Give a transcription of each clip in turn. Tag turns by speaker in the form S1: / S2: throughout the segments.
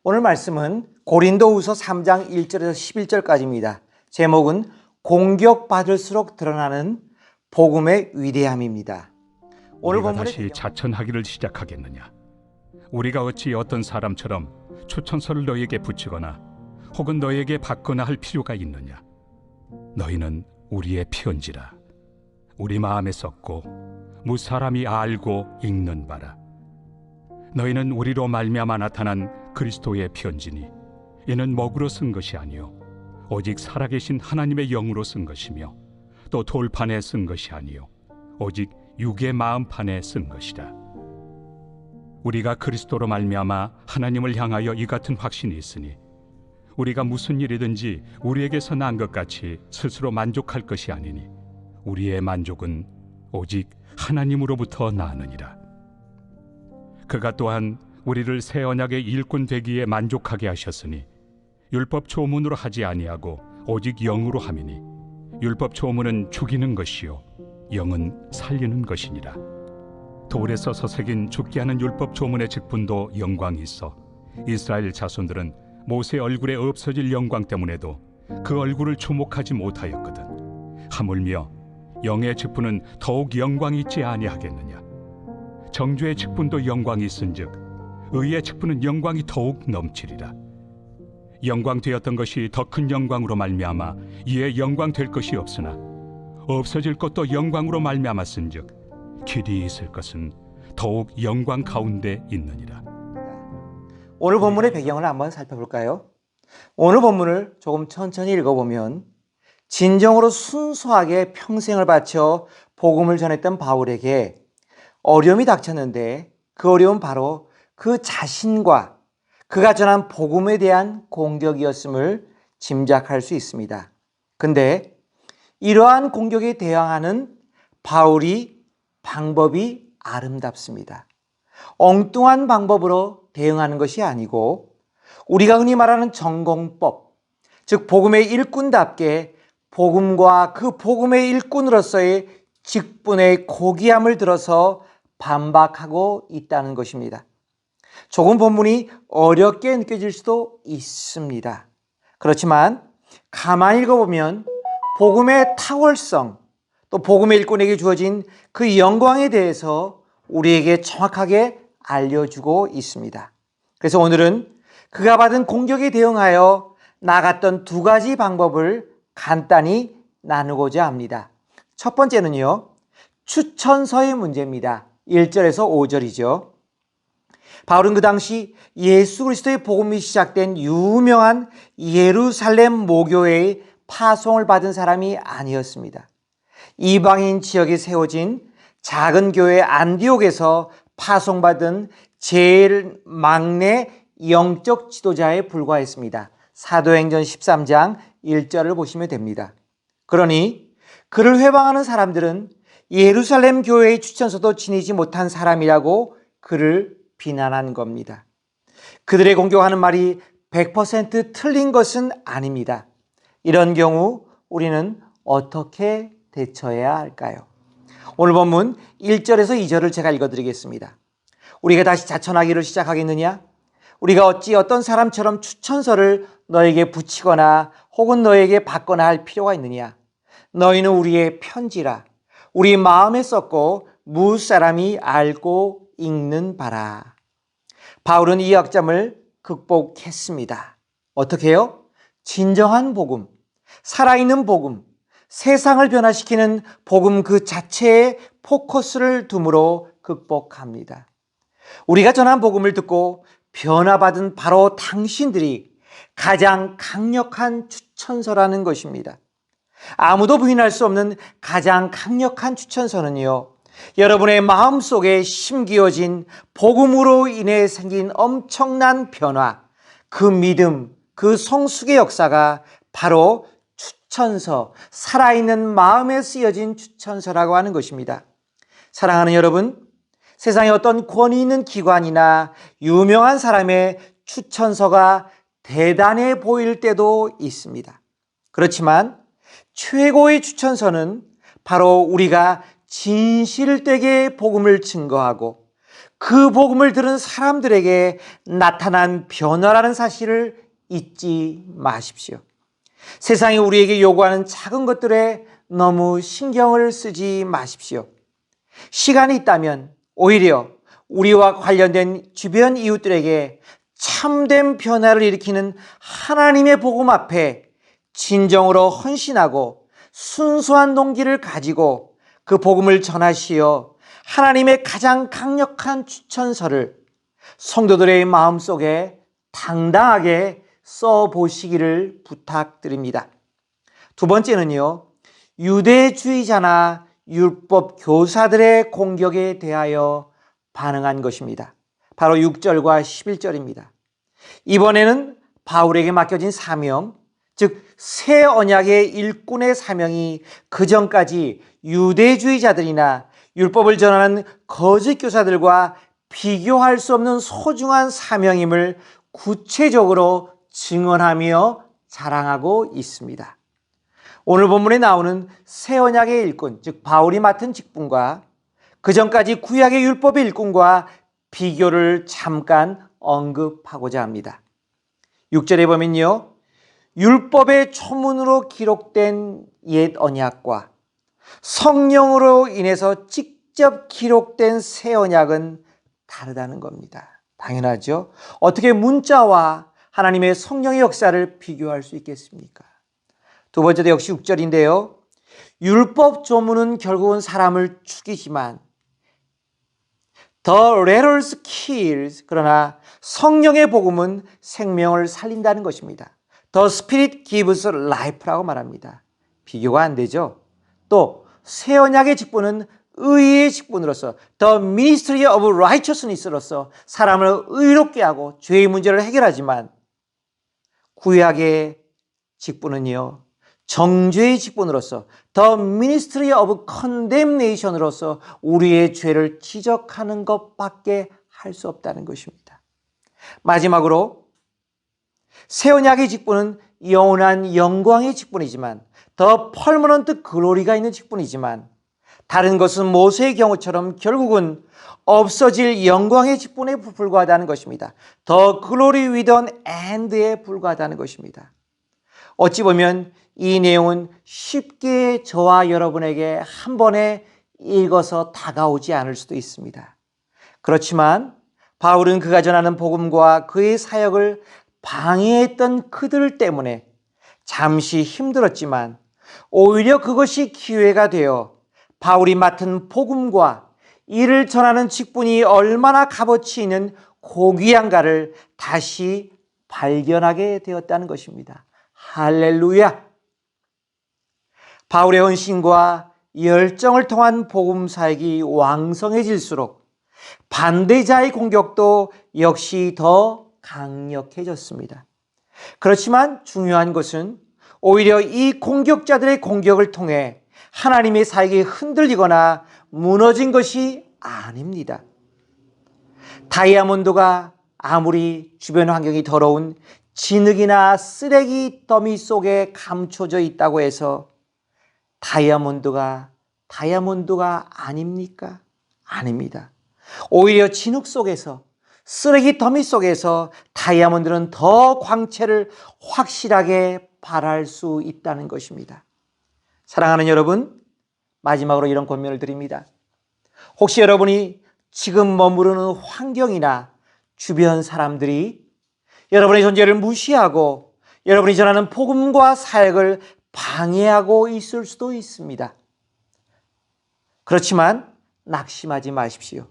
S1: 오늘 말씀은 고린도후서 3장 1절에서 11절까지입니다. 제목은 공격받을수록 드러나는 복음의 위대함입니다. 오늘
S2: 우리가
S1: 본문의
S2: 다시 자천하기를 시작하겠느냐? 우리가 어찌 어떤 사람처럼 추천서를 너희에게 붙이거나 혹은 너희에게 받거나 할 필요가 있느냐? 너희는 우리의 편지라 우리 마음에 썼고 무사람이 알고 읽는 바라. 너희는 우리로 말미암아 나타난 그리스도의 편지니 이는 먹으로 쓴 것이 아니요 오직 살아계신 하나님의 영으로 쓴 것이며 또 돌판에 쓴 것이 아니요 오직 육의 마음판에 쓴 것이라. 우리가 그리스도로 말미암아 하나님을 향하여 이 같은 확신이 있으니 우리가 무슨 일이든지 우리에게서 난 것 같이 스스로 만족할 것이 아니니 우리의 만족은 오직 하나님으로부터 나느니라. 그가 또한 우리를 새 언약의 일꾼 되기에 만족하게 하셨으니 율법 초문으로 하지 아니하고 오직 영으로 함이니 율법 초문은 죽이는 것이요 영은 살리는 것이니라. 돌에 써서 새긴 죽게 하는 율법 초문의 직분도 영광이 있어 이스라엘 자손들은 모세 얼굴에 없어질 영광 때문에도 그 얼굴을 주목하지 못하였거든. 하물며 영의 직분은 더욱 영광이 있지 아니하겠느냐? 정죄의 직분도 영광이 있은즉 의의 직분은 영광이 더욱 넘치리라. 영광 되었던 것이 더 큰 영광으로 말미암아 이에 영광 될 것이 없으나 없어질 것도 영광으로 말미암았은즉 길이 있을 것은 더욱 영광 가운데 있느니라.
S1: 오늘 본문의 배경을 한번 살펴볼까요? 오늘 본문을 조금 천천히 읽어보면 진정으로 순수하게 평생을 바쳐 복음을 전했던 바울에게 어려움이 닥쳤는데 그 어려움은 바로 그 자신과 그가 전한 복음에 대한 공격이었음을 짐작할 수 있습니다. 근데 이러한 공격에 대항하는 바울이 방법이 아름답습니다. 엉뚱한 방법으로 대응하는 것이 아니고 우리가 흔히 말하는 전공법, 즉 복음의 일꾼답게 복음과 그 복음의 일꾼으로서의 직분의 고귀함을 들어서 반박하고 있다는 것입니다. 조금 본문이 어렵게 느껴질 수도 있습니다. 그렇지만 가만히 읽어보면 복음의 탁월성, 또 복음의 일꾼에게 주어진 그 영광에 대해서 우리에게 정확하게 알려주고 있습니다. 그래서 오늘은 그가 받은 공격에 대응하여 나갔던 두 가지 방법을 간단히 나누고자 합니다. 첫 번째는요, 추천서의 문제입니다. 1절에서 5절이죠. 바울은 그 당시 예수 그리스도의 복음이 시작된 유명한 예루살렘 모교회의 파송을 받은 사람이 아니었습니다. 이방인 지역에 세워진 작은 교회 안디옥에서 파송받은 제일 막내 영적 지도자에 불과했습니다. 사도행전 13장 1절을 보시면 됩니다. 그러니 그를 회방하는 사람들은 예루살렘 교회의 추천서도 지니지 못한 사람이라고 그를 비난한 겁니다. 그들의 공격하는 말이 100% 틀린 것은 아닙니다. 이런 경우 우리는 어떻게 대처해야 할까요? 오늘 본문 1절에서 2절을 제가 읽어드리겠습니다. 우리가 다시 자천하기를 시작하겠느냐? 우리가 어찌 어떤 사람처럼 추천서를 너에게 붙이거나 혹은 너에게 받거나 할 필요가 있느냐? 너희는 우리의 편지라 우리 마음에 썼고 무사람이 알고 읽는 바라. 바울은 이 약점을 극복했습니다. 어떻게 해요? 진정한 복음, 살아있는 복음, 세상을 변화시키는 복음 그 자체에 포커스를 둠으로 극복합니다. 우리가 전한 복음을 듣고 변화받은 바로 당신들이 가장 강력한 추천서라는 것입니다. 아무도 부인할 수 없는 가장 강력한 추천서는요, 여러분의 마음속에 심기어진 복음으로 인해 생긴 엄청난 변화, 그 믿음, 그 성숙의 역사가 바로 추천서, 살아있는 마음에 쓰여진 추천서라고 하는 것입니다. 사랑하는 여러분, 세상에 어떤 권위 있는 기관이나 유명한 사람의 추천서가 대단해 보일 때도 있습니다. 그렇지만 최고의 추천서는 바로 우리가 진실되게 복음을 증거하고 그 복음을 들은 사람들에게 나타난 변화라는 사실을 잊지 마십시오. 세상이 우리에게 요구하는 작은 것들에 너무 신경을 쓰지 마십시오. 시간이 있다면 오히려 우리와 관련된 주변 이웃들에게 참된 변화를 일으키는 하나님의 복음 앞에 진정으로 헌신하고 순수한 동기를 가지고 그 복음을 전하시어 하나님의 가장 강력한 추천서를 성도들의 마음속에 당당하게 써보시기를 부탁드립니다. 두 번째는요, 유대주의자나 율법 교사들의 공격에 대하여 반응한 것입니다. 바로 6절과 11절입니다. 이번에는 바울에게 맡겨진 사명, 즉 새 언약의 일꾼의 사명이 그전까지 유대주의자들이나 율법을 전하는 거짓 교사들과 비교할 수 없는 소중한 사명임을 구체적으로 증언하며 자랑하고 있습니다. 오늘 본문에 나오는 새 언약의 일꾼, 즉 바울이 맡은 직분과 그전까지 구약의 율법의 일꾼과 비교를 잠깐 언급하고자 합니다. 6절에 보면요, 율법의 초문으로 기록된 옛 언약과 성령으로 인해서 직접 기록된 새 언약은 다르다는 겁니다. 당연하죠. 어떻게 문자와 하나님의 성령의 역사를 비교할 수 있겠습니까? 두 번째도 역시 6절인데요. 율법 조문은 결국은 사람을 죽이지만 The letters kills, 그러나 성령의 복음은 생명을 살린다는 것입니다. The Spirit gives life라고 말합니다. 비교가 안 되죠. 또 새 언약의 직분은 의의 직분으로서 The Ministry of Righteousness로서 사람을 의롭게 하고 죄의 문제를 해결하지만 구약의 직분은요, 정죄의 직분으로서 The Ministry of Condemnation으로서 우리의 죄를 지적하는 것밖에 할 수 없다는 것입니다. 마지막으로 새 언약의 직분은 영원한 영광의 직분이지만 더 permanent glory가 있는 직분이지만 다른 것은 모세의 경우처럼 결국은 없어질 영광의 직분에 불과하다는 것입니다. The glory with an end에 불과하다는 것입니다. 어찌 보면 이 내용은 쉽게 저와 여러분에게 한 번에 읽어서 다가오지 않을 수도 있습니다. 그렇지만 바울은 그가 전하는 복음과 그의 사역을 방해했던 그들 때문에 잠시 힘들었지만 오히려 그것이 기회가 되어 바울이 맡은 복음과 이를 전하는 직분이 얼마나 값어치 있는 고귀한가를 다시 발견하게 되었다는 것입니다. 할렐루야! 바울의 헌신과 열정을 통한 복음 사역이 왕성해질수록 반대자의 공격도 역시 더 강력해졌습니다. 그렇지만 중요한 것은 오히려 이 공격자들의 공격을 통해 하나님의 사역이 흔들리거나 무너진 것이 아닙니다. 다이아몬드가 아무리 주변 환경이 더러운 진흙이나 쓰레기 더미 속에 감춰져 있다고 해서 다이아몬드가 아닙니까? 아닙니다. 오히려 진흙 속에서 쓰레기 더미 속에서 다이아몬드는 더 광채를 확실하게 발할 수 있다는 것입니다. 사랑하는 여러분, 마지막으로 이런 권면을 드립니다. 혹시 여러분이 지금 머무르는 환경이나 주변 사람들이 여러분의 존재를 무시하고 여러분이 전하는 복음과 사역을 방해하고 있을 수도 있습니다. 그렇지만 낙심하지 마십시오.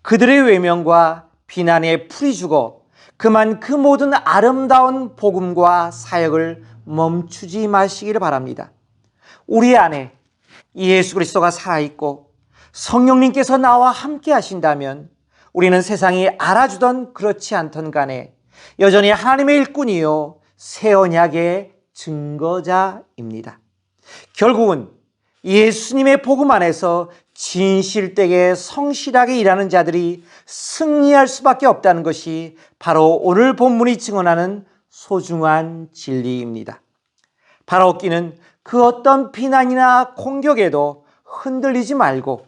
S1: 그들의 외면과 비난에 풀이 주고 그만 그 모든 아름다운 복음과 사역을 멈추지 마시기를 바랍니다. 우리 안에 예수 그리스도가 살아있고 성령님께서 나와 함께 하신다면 우리는 세상이 알아주던 그렇지 않던 간에 여전히 하나님의 일꾼이요 새 언약의 증거자입니다. 결국은 예수님의 복음 안에서 진실되게 성실하게 일하는 자들이 승리할 수밖에 없다는 것이 바로 오늘 본문이 증언하는 소중한 진리입니다. 바라옵기는 그 어떤 비난이나 공격에도 흔들리지 말고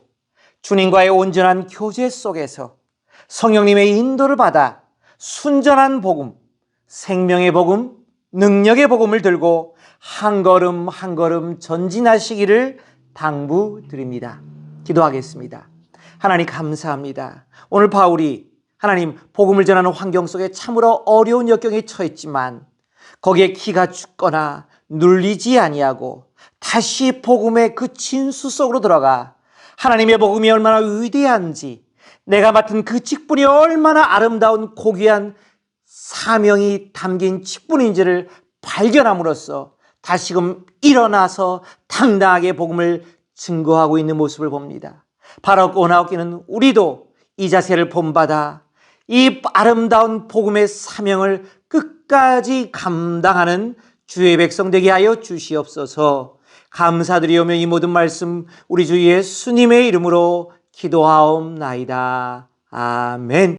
S1: 주님과의 온전한 교제 속에서 성령님의 인도를 받아 순전한 복음, 생명의 복음, 능력의 복음을 들고 한 걸음 한 걸음 전진하시기를 당부드립니다. 기도하겠습니다. 하나님 감사합니다. 오늘 바울이 하나님 복음을 전하는 환경 속에 참으로 어려운 역경에 처했지만 거기에 기가 죽거나 눌리지 아니하고 다시 복음의 그 진수 속으로 들어가 하나님의 복음이 얼마나 위대한지, 내가 맡은 그 직분이 얼마나 아름다운 고귀한 사명이 담긴 직분인지를 발견함으로써 다시금 일어나서 당당하게 복음을 증거하고 있는 모습을 봅니다. 바로 오나옵기는 우리도 이 자세를 본받아 이 아름다운 복음의 사명을 끝까지 감당하는 주의 백성 되게 하여 주시옵소서. 감사드리오며 이 모든 말씀 우리 주 예수님의 이름으로 기도하옵나이다. 아멘.